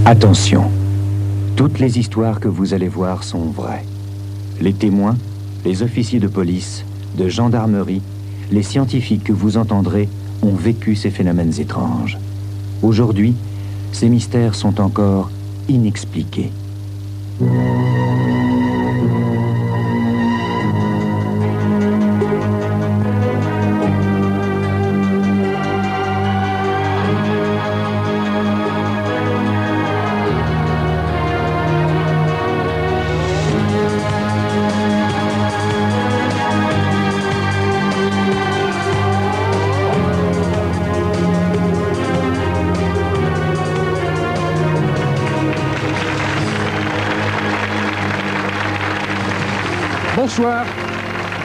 Attention, toutes les histoires que vous allez voir sont vraies. Les témoins, les officiers de police, de gendarmerie, les scientifiques que vous entendrez ont vécu ces phénomènes étranges. Aujourd'hui, ces mystères sont encore inexpliqués.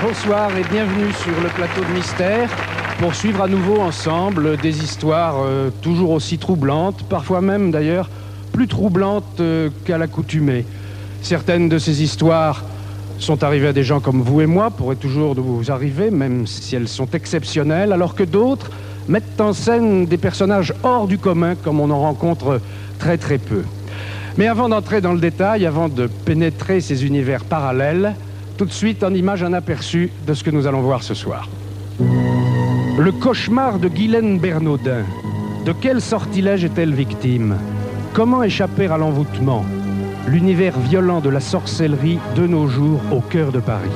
Bonsoir et bienvenue sur le plateau de Mystère pour suivre à nouveau ensemble des histoires toujours aussi troublantes, parfois même d'ailleurs plus troublantes qu'à l'accoutumée. Certaines de ces histoires sont arrivées à des gens comme vous et moi, pourraient toujours vous arriver, même si elles sont exceptionnelles, alors que d'autres mettent en scène des personnages hors du commun comme on en rencontre très très peu. Mais avant d'entrer dans le détail, avant de pénétrer ces univers parallèles, tout de suite, en image, un aperçu de ce que nous allons voir ce soir. Le cauchemar de Guylaine Bernaudin. De quel sortilège est-elle victime? Comment échapper à l'envoûtement? L'univers violent de la sorcellerie de nos jours au cœur de Paris.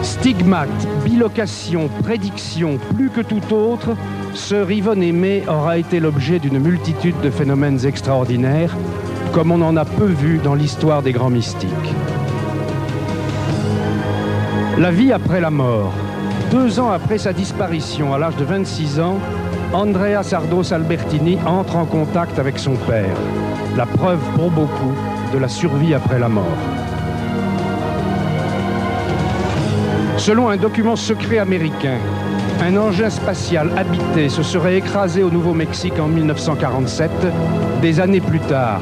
Stigmate, bilocation, prédiction, plus que tout autre, Sœur Yvonne Aimée aura été l'objet d'une multitude de phénomènes extraordinaires, comme on en a peu vu dans l'histoire des grands mystiques. La vie après la mort. 2 ans après sa disparition, à l'âge de 26 ans, Andrea Sardos Albertini entre en contact avec son père. La preuve pour beaucoup de la survie après la mort. Selon un document secret américain, un engin spatial habité se serait écrasé au Nouveau-Mexique en 1947. Des années plus tard,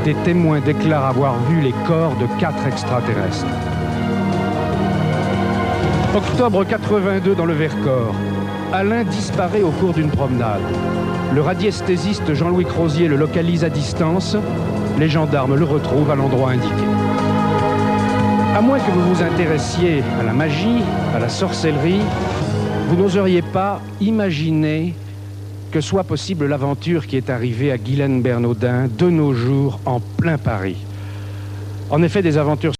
des témoins déclarent avoir vu les corps de 4 extraterrestres. Octobre 82 dans le Vercors. Alain disparaît au cours d'une promenade. Le radiesthésiste Jean-Louis Crozier le localise à distance. Les gendarmes le retrouvent à l'endroit indiqué. À moins que vous vous intéressiez à la magie, à la sorcellerie, vous n'oseriez pas imaginer que soit possible l'aventure qui est arrivée à Guylaine Bernaudin de nos jours en plein Paris. En effet, des aventures